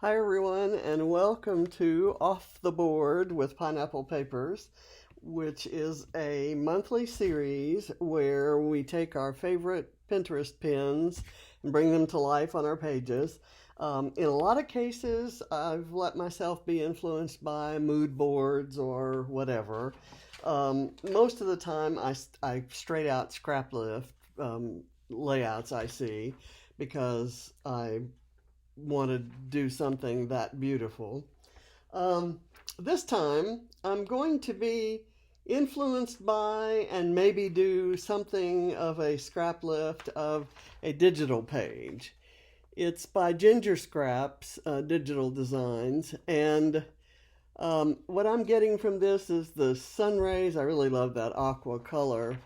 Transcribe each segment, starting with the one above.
Hi, everyone, and welcome to Off the Board with Pineapple Papers, which is a monthly series where we take our favorite Pinterest pins and bring them to life on our pages. In a lot of cases, I've let myself be influenced by mood boards or whatever. Most of the time, I straight out scrap lift layouts I see because I want to do something that beautiful. This time, I'm going to be influenced by and maybe do something of a scrap lift of a digital page. It's by Ginger Scraps Digital Designs, and what I'm getting from this is the sun rays. I really love that aqua color.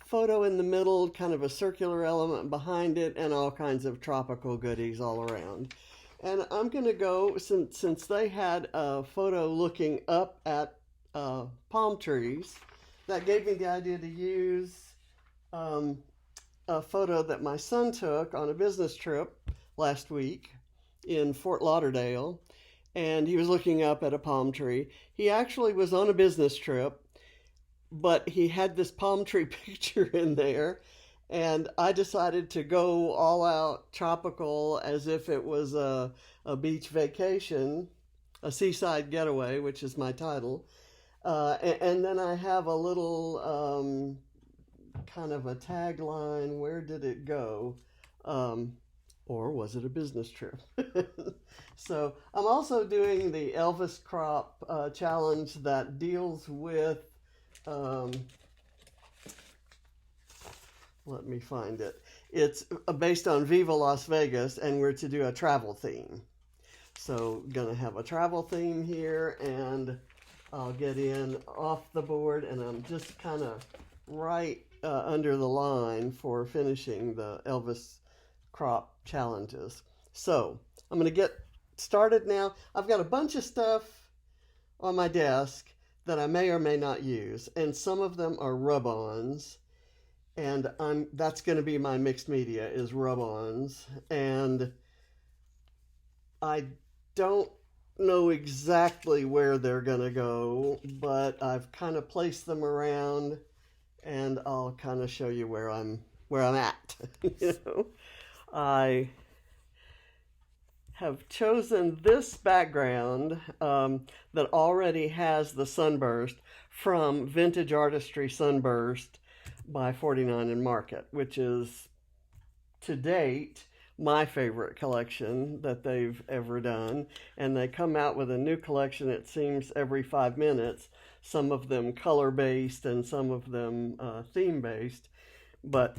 Photo in the middle, kind of a circular element behind it, and all kinds of tropical goodies all around. And I'm going to go, since they had a photo looking up at palm trees, that gave me the idea to use a photo that my son took on a business trip last week in Fort Lauderdale. And he was looking up at a palm tree. He actually was on a business trip, but he had this palm tree picture in there, and I decided to go all out tropical as if it was a beach vacation, a Seaside Getaway, which is my title. And then I have a little kind of a tagline, where did it go? Or was it a business trip? So I'm also doing the Elvis Crop challenge that deals with let me find it. It's based on Viva Las Vegas, and we're to do a travel theme. So gonna have a travel theme here, and I'll get in off the board, and I'm just kind of right under the line for finishing the Elvis Crop challenges. So I'm gonna get started now. I've got a bunch of stuff on my desk that I may or may not use, and some of them are rub-ons, and that's going to be my mixed media is rub-ons, and I don't know exactly where they're going to go, but I've kind of placed them around, and I'll kind of show you where I'm at. I have chosen this background that already has the Sunburst from Vintage Artistry Sunburst by 49 and Market, which is to date my favorite collection that they've ever done. And they come out with a new collection, it seems, every 5 minutes, some of them color-based and some of them theme-based. But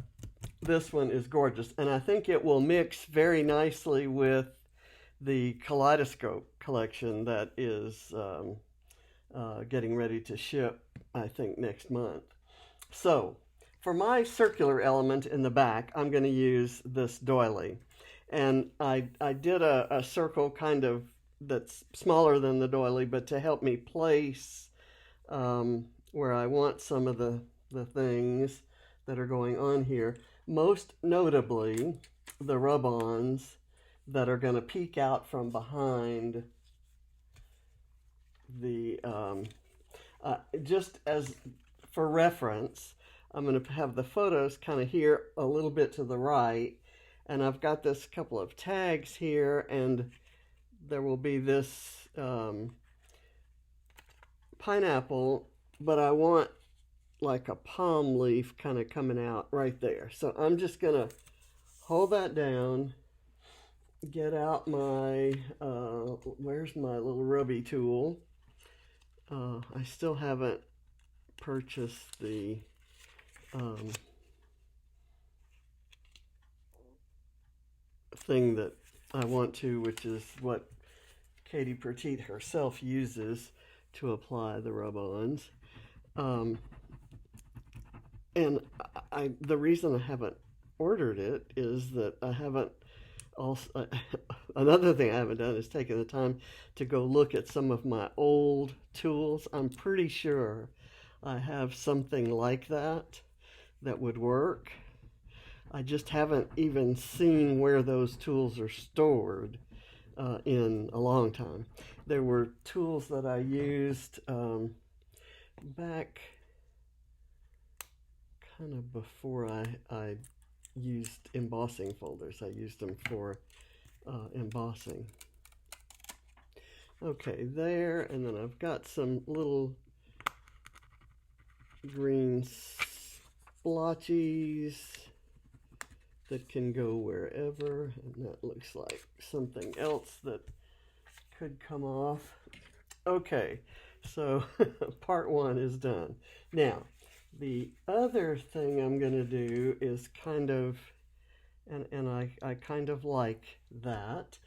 this one is gorgeous, and I think it will mix very nicely with the Kaleidoscope collection that is getting ready to ship, I think, next month. So for my circular element in the back, I'm going to use this doily. And I did a circle kind of that's smaller than the doily, but to help me place where I want some of the things that are going on here. Most notably, the rub-ons that are going to peek out from behind the, just as for reference, I'm going to have the photos kind of here a little bit to the right, and I've got this couple of tags here, and there will be this pineapple, but I want like a palm leaf kind of coming out right there. So I'm just going to hold that down, get out my, where's my little rubby tool? I still haven't purchased the thing that I want to, which is what Katie Petite herself uses to apply the rub-ons. And the reason I haven't ordered it is that I haven't also, another thing I haven't done is taken the time to go look at some of my old tools. I'm pretty sure I have something like that would work. I just haven't even seen where those tools are stored. in a long time. There were tools that I used back kind of before I used embossing folders. I used them for embossing. Okay, there, and then I've got some little green splotchies that can go wherever, and that looks like something else that could come off. Okay, so part one is done. Now, the other thing I'm going to do is kind of, and I kind of like that.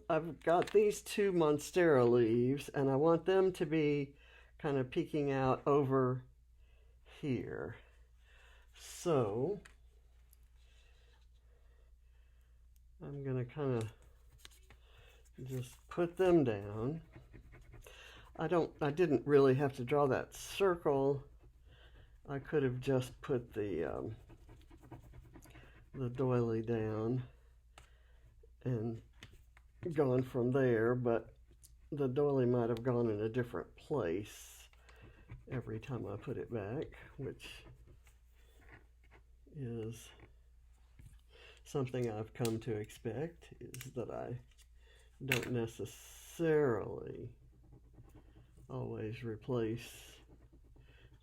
I've got these two Monstera leaves, and I want them to be kind of peeking out over here. So I'm going to kind of just put them down. I didn't really have to draw that circle. I could have just put the doily down and gone from there, but the doily might have gone in a different place every time I put it back, which is something I've come to expect, is that I don't necessarily always replace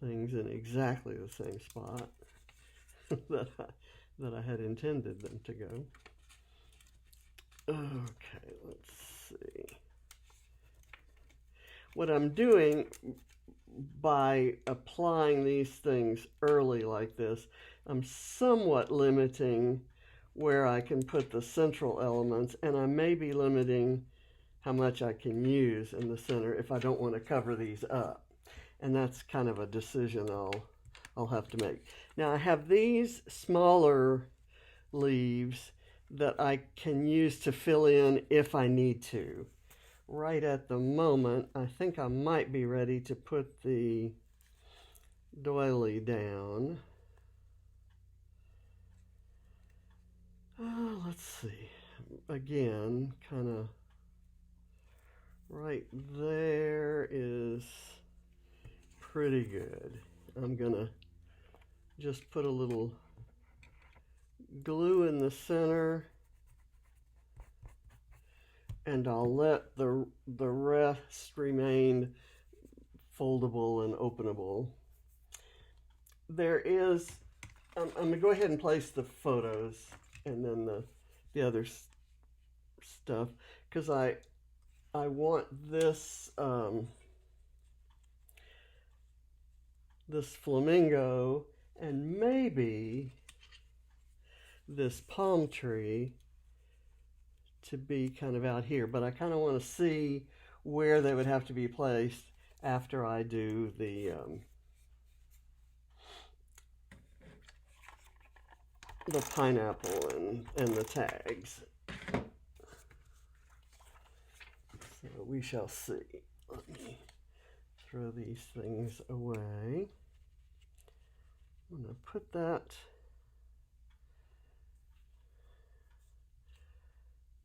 things in exactly the same spot that I had intended them to go. Okay, let's see. What I'm doing by applying these things early like this, I'm somewhat limiting where I can put the central elements, and I may be limiting how much I can use in the center if I don't want to cover these up. And that's kind of a decision I'll have to make. Now I have these smaller leaves that I can use to fill in if I need to. Right at the moment, I think I might be ready to put the doily down. Let's see. Again, kind of right there is pretty good. I'm gonna just put a little glue in the center, and I'll let the rest remain foldable and openable. There is, I'm going to go ahead and place the photos and then the other stuff, because I want this this flamingo and maybe this palm tree to be kind of out here, but I kind of want to see where they would have to be placed after I do the pineapple and the tags. So we shall see. Let me throw these things away. I'm going to put that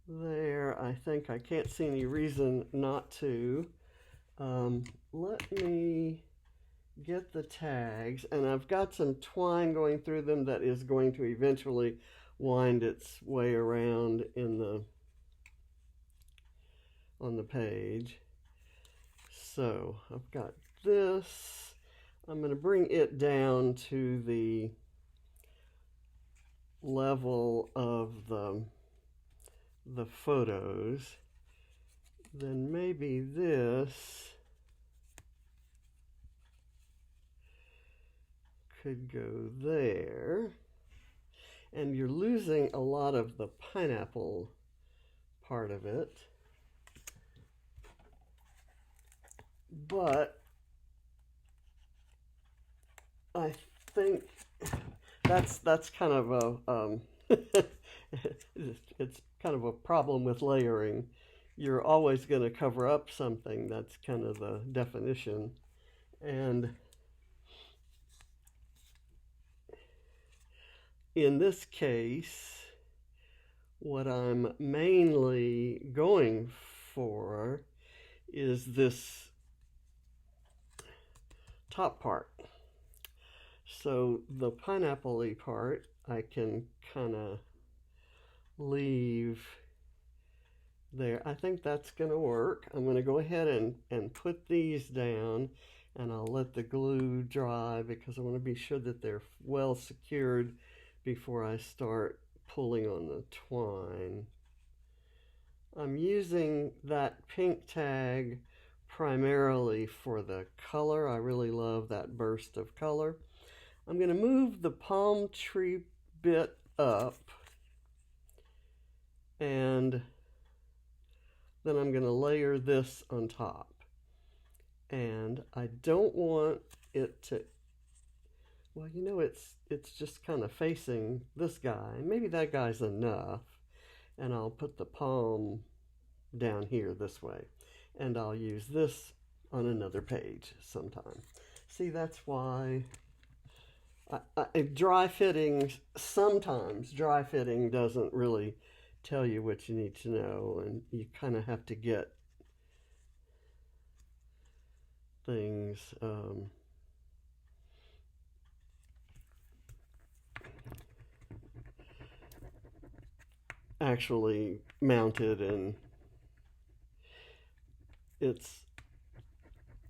there. I think I can't see any reason not to. Let me get the tags, and I've got some twine going through them that is going to eventually wind its way around on the page. So I've got this. I'm going to bring it down to the level of the photos. Then maybe this could go there. And you're losing a lot of the pineapple part of it. But I think that's kind of a it's kind of a problem with layering. You're always going to cover up something. That's kind of the definition. And in this case, What I'm mainly going for is this top part. So the pineapple-y part I can kind of leave there. I think that's going to work. I'm going to go ahead and put these down, and I'll let the glue dry because I want to be sure that they're well secured before I start pulling on the twine. I'm using that pink tag primarily for the color. I really love that burst of color. I'm going to move the palm tree bit up, and then I'm going to layer this on top. And I don't want it to, well, you know, it's just kind of facing this guy. Maybe that guy's enough. And I'll put the palm down here this way. And I'll use this on another page sometime. See, that's why dry fitting, sometimes dry fitting doesn't really tell you what you need to know, and you kind of have to get things actually mounted, and it's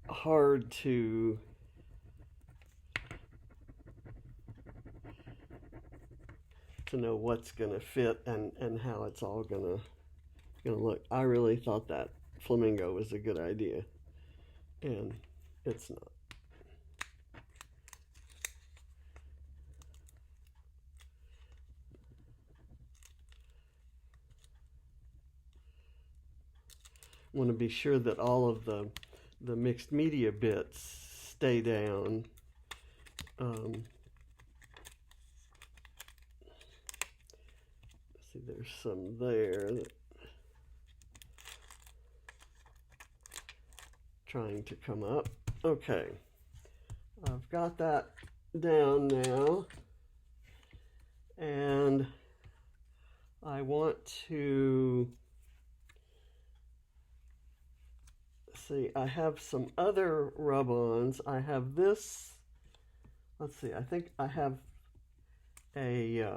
hard to know what's going to fit and how it's all going to look. I really thought that flamingo was a good idea, and it's not. I want to be sure that all of the mixed media bits stay down. See, there's some there that trying to come up. Okay, I've got that down now, and I want to see, I have some other rub-ons. I have this, let's see, I think I have a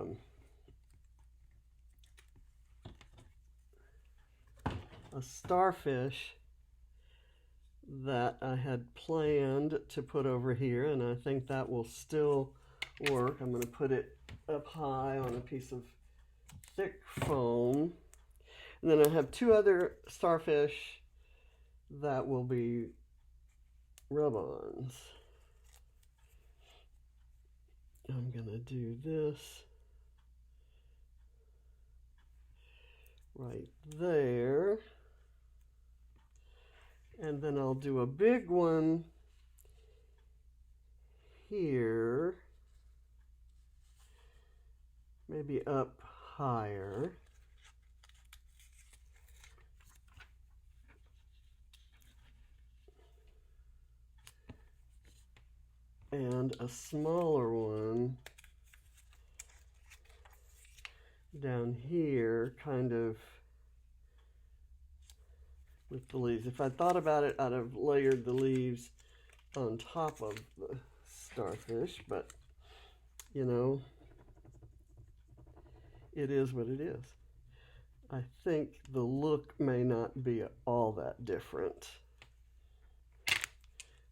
starfish that I had planned to put over here, and I think that will still work. I'm going to put it up high on a piece of thick foam. And then I have two other starfish that will be rub-ons. I'm going to do this right there. And then I'll do a big one here, maybe up higher. And a smaller one down here, kind of with the leaves. If I thought about it, I'd have layered the leaves on top of the starfish, but you know, it is what it is. I think the look may not be all that different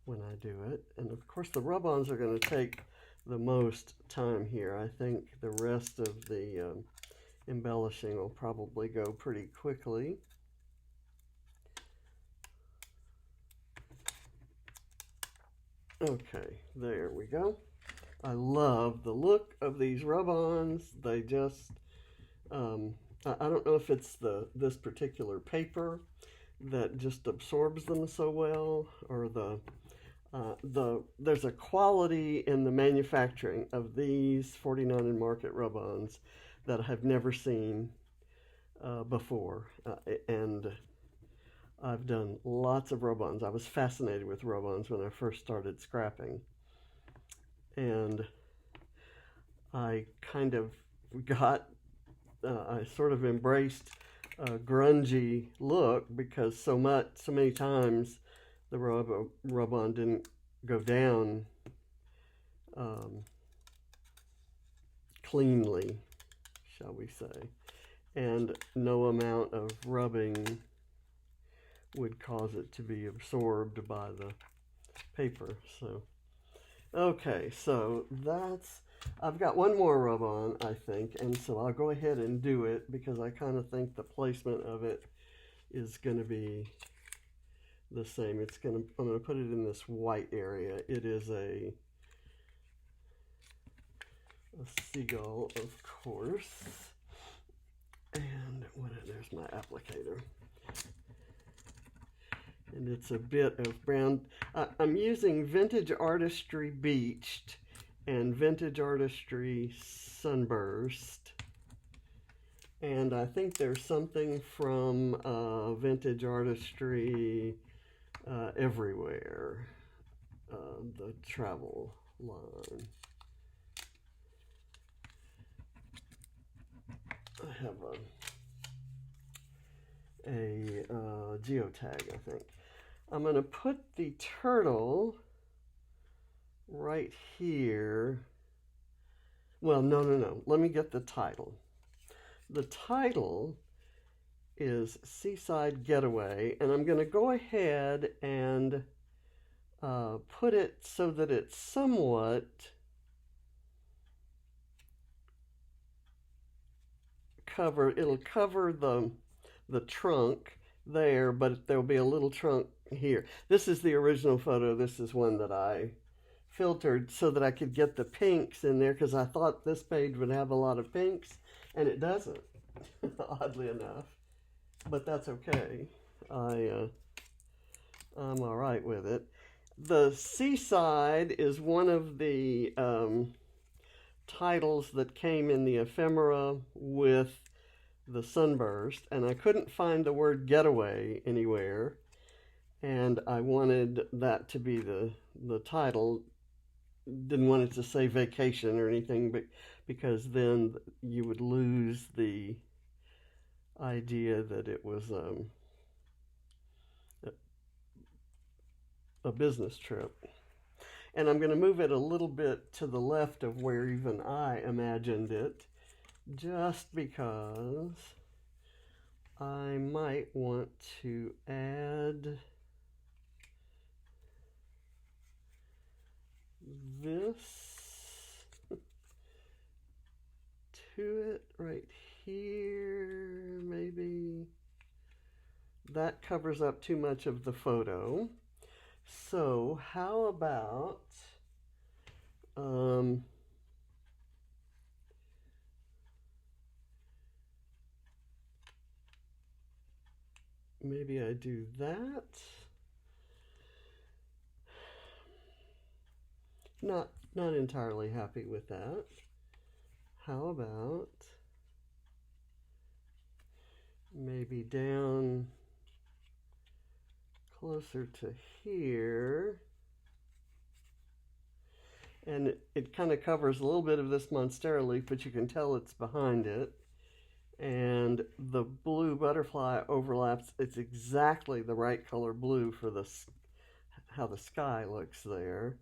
when I do it. And of course the rub-ons are going to take the most time here. I think the rest of the embellishing will probably go pretty quickly. Okay, there we go. I love the look of these rub-ons. They just, I don't know if it's this particular paper that just absorbs them so well, or there's a quality in the manufacturing of these 49 and Market rub-ons that I have never seen before, and I've done lots of rub-ons. I was fascinated with rub-ons when I first started scrapping, and I kind of got I sort of embraced a grungy look because so many times the rub-on didn't go down cleanly, shall we say, and no amount of rubbing would cause it to be absorbed by the paper. So, okay, so I've got one more rub on, I think, and so I'll go ahead and do it because I kind of think the placement of it is going to be the same. I'm going to put it in this white area. It is a seagull, of course, and there's my applicator. And it's a bit of brown. I'm using Vintage Artistry Beached and Vintage Artistry Sunburst. And I think there's something from Vintage Artistry Everywhere, the travel line. I have a geotag, I think. I'm going to put the turtle right here. Well, no. Let me get the title. The title is Seaside Getaway, and I'm going to go ahead and put it so that it's somewhat covered. It'll cover the trunk there, but there'll be a little trunk here. This is the original photo. This is one that I filtered so that I could get the pinks in there because I thought this page would have a lot of pinks, and it doesn't, oddly enough. But that's okay. I'm all right with it. The Seaside is one of the titles that came in the ephemera with the Sunburst, and I couldn't find the word Getaway anywhere, and I wanted that to be the title. Didn't want it to say vacation or anything, but because then you would lose the idea that it was a business trip. And I'm going to move it a little bit to the left of where even I imagined it, just because I might want to add this to it right here. Maybe that covers up too much of the photo. So how about maybe I do that. Not entirely happy with that. How about maybe down closer to here, and it kind of covers a little bit of this monstera leaf, but you can tell it's behind it, and the blue butterfly overlaps. It's exactly the right color blue for this, how the sky looks there.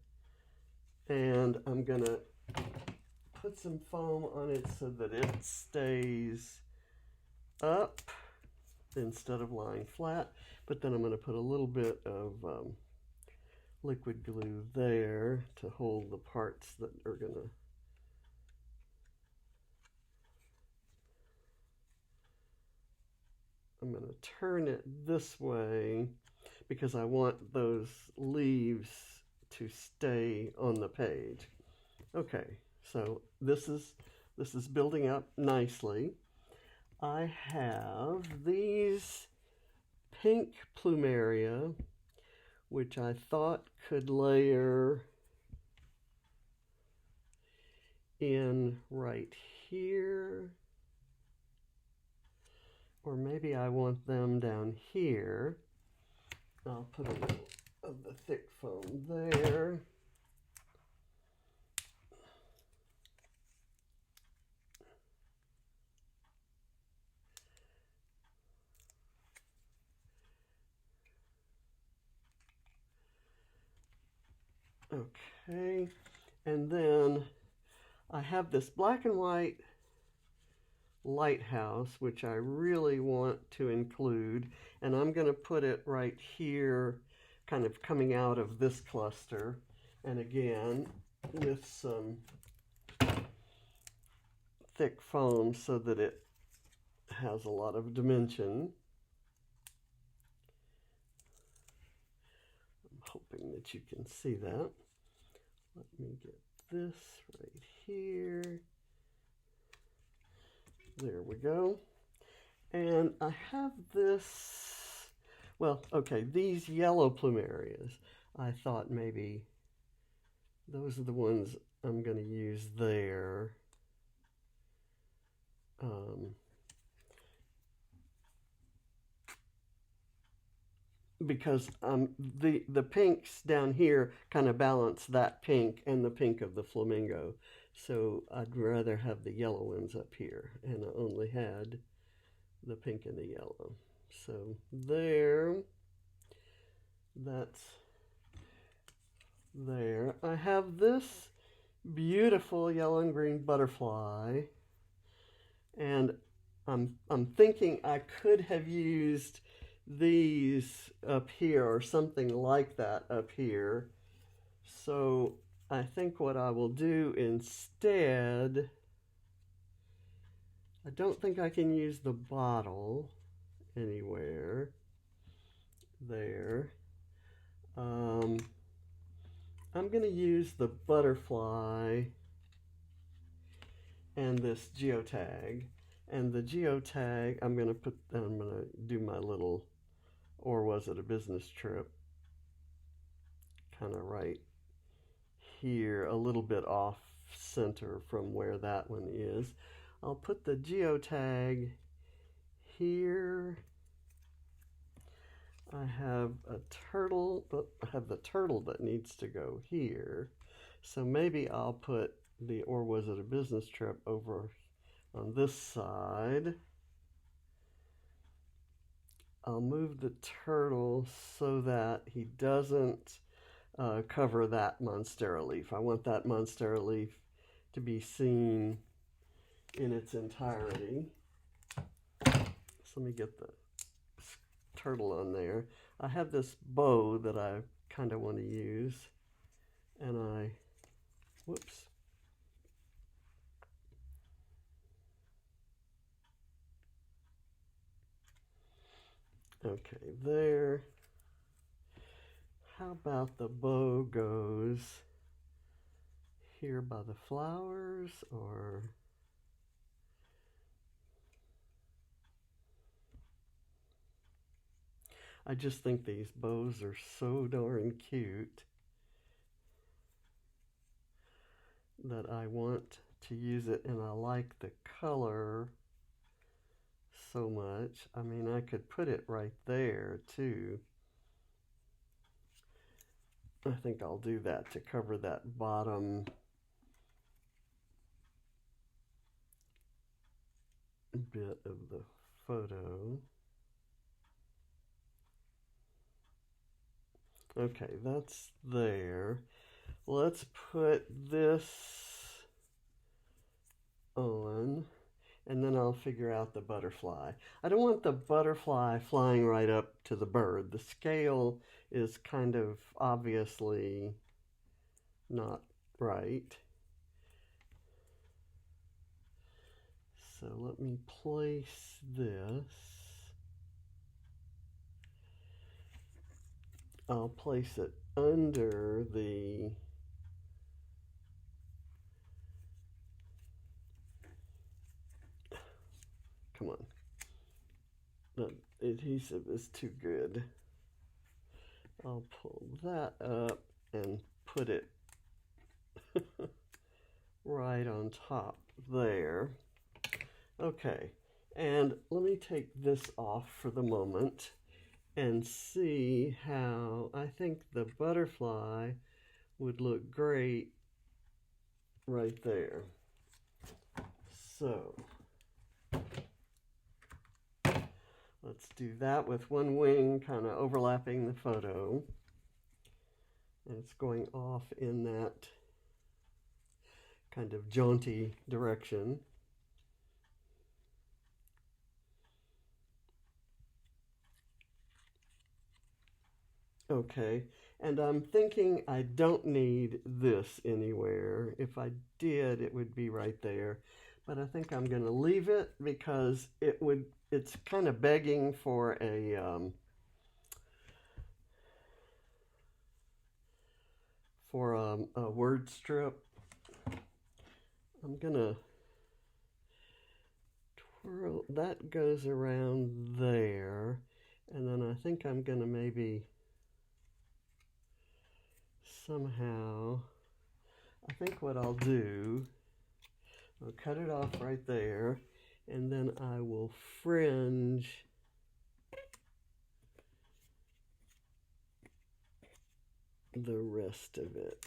And I'm gonna put some foam on it so that it stays up instead of lying flat. But then I'm going to put a little bit of liquid glue there to hold the parts that are going to I'm going to turn it this way because I want those leaves to stay on the page. Okay, so this is building up nicely. I have these pink plumeria, which I thought could layer in right here, or maybe I want them down here. I'll put a little of the thick foam there. Okay, and then I have this black and white lighthouse, which I really want to include, and I'm going to put it right here, kind of coming out of this cluster, and again with some thick foam so that it has a lot of dimension. I'm hoping that you can see that. Let me get this right here. There we go. And I have this, well, okay, these yellow plumerias. I thought maybe those are the ones I'm going to use there. Because the pinks down here kind of balance that pink and the pink of the flamingo. So I'd rather have the yellow ones up here, and I only had the pink and the yellow. So there, that's there. I have this beautiful yellow and green butterfly, and I'm thinking I could have used these up here or something like that up here. So I think what I will do instead, I don't think I can use the bottle anywhere there. I'm going to use the butterfly and this geotag. And the geotag, I'm going to do my little, or was it a business trip, kind of right here, a little bit off center from where that one is. I'll put the geotag here. I have a turtle, but I have the turtle that needs to go here. So maybe I'll put the or was it a business trip over on this side. I'll move the turtle so that he doesn't cover that monstera leaf. I want that monstera leaf to be seen in its entirety. So let me get the turtle on there. I have this bow that I kind of want to use, and whoops. Okay, there. How about the bow goes here by the flowers, or I just think these bows are so darn cute that I want to use it, and I like the color so much. I mean, I could put it right there too. I think I'll do that to cover that bottom bit of the photo. Okay, that's there. Let's put this on, and then I'll figure out the butterfly. I don't want the butterfly flying right up to the bird. The scale is kind of obviously not right. So let me place this. I'll place it under the come on. The adhesive is too good. I'll pull that up and put it right on top there. Okay, and let me take this off for the moment and see how I think the butterfly would look great right there. So let's do that with one wing kind of overlapping the photo. and it's going off in that kind of jaunty direction. Okay, and I'm thinking I don't need this anywhere. If I did, it would be right there. But I think I'm going to leave it because it's kind of begging for a word strip. I'm going to twirl, that goes around there. And then I think I'm going to maybe somehow, I think what I'll do, I'll cut it off right there, and then I will fringe the rest of it.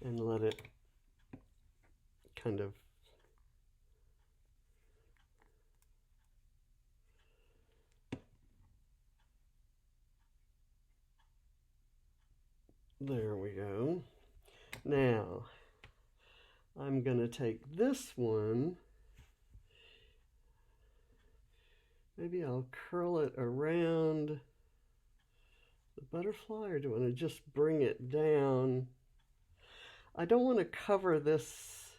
And let it kind of there we go. Now I'm going to take this one, maybe I'll curl it around the butterfly, or do I want to just bring it down? I don't want to cover this.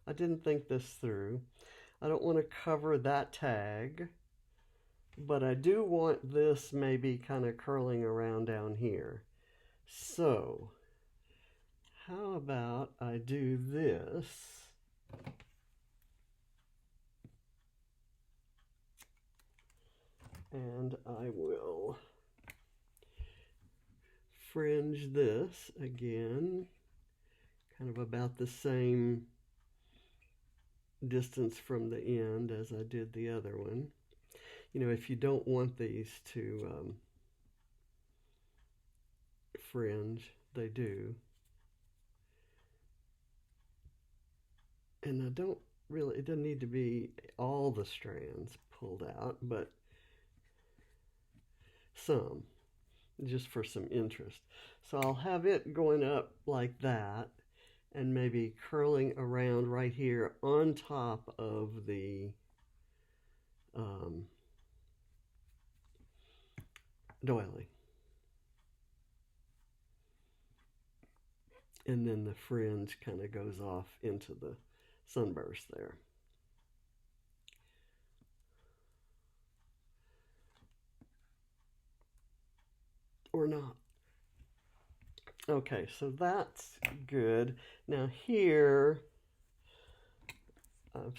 I didn't think this through. I don't want to cover that tag, but I do want this maybe kind of curling around down here. So how about I do this? And I will fringe this again, kind of about the same distance from the end as I did the other one. You know, if you don't want these to fringe, they do. And I don't really, it doesn't need to be all the strands pulled out, but some, just for some interest. So I'll have it going up like that, and maybe curling around right here on top of the doily. And then the fringe kind of goes off into the sunburst there. Or not. Okay, so that's good. Now here, I'm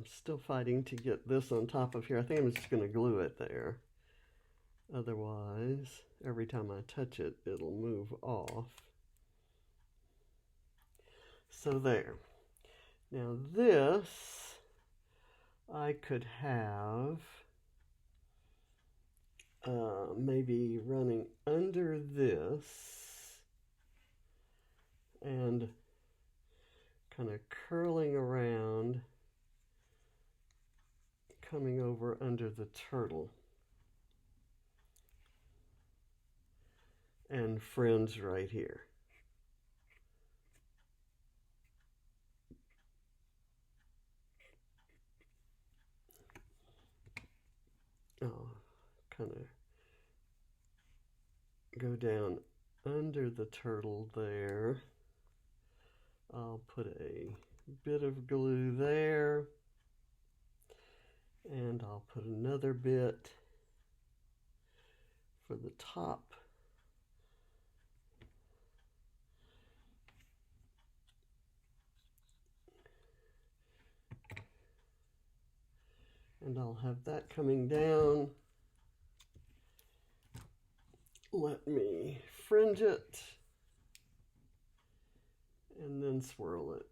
still fighting to get this on top of here. I think I'm just going to glue it there. Otherwise, every time I touch it, it'll move off. So there. Now this, I could have maybe running under this and kind of curling around, coming over under the turtle, and fringe right here. Oh, kind of go down under the turtle there. I'll put a bit of glue there, and I'll put another bit for the top. And I'll have that coming down. Let me fringe it and then swirl it.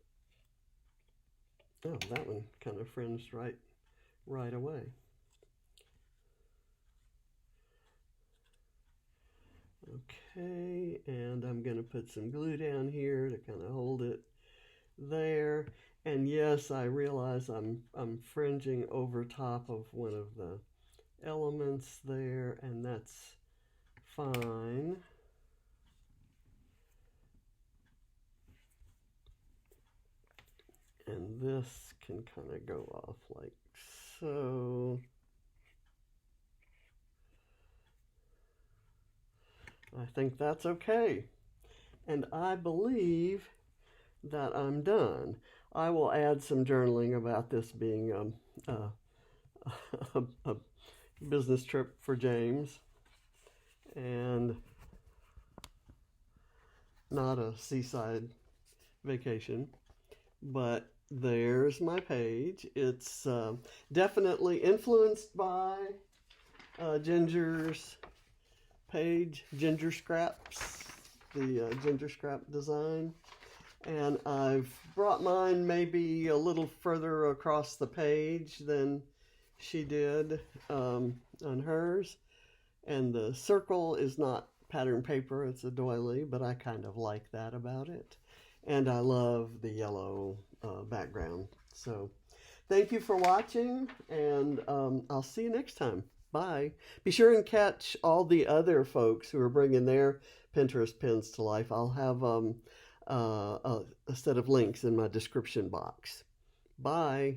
Oh, that one kind of fringed right away. Okay, and I'm going to put some glue down here to kind of hold it there. And yes, I realize I'm fringing over top of one of the elements there, and that's fine. And this can kind of go off like so. I think that's okay. And I believe that I'm done. I will add some journaling about this being a business trip for James and not a seaside vacation. But there's my page. It's definitely influenced by Ginger's page, Ginger Scraps, the Ginger Scrap design. And I've brought mine maybe a little further across the page than she did on hers. And the circle is not pattern paper, it's a doily, but I kind of like that about it. And I love the yellow background. So thank you for watching, and I'll see you next time. Bye. Be sure and catch all the other folks who are bringing their Pinterest pins to life. I'll have a set of links in my description box. Bye.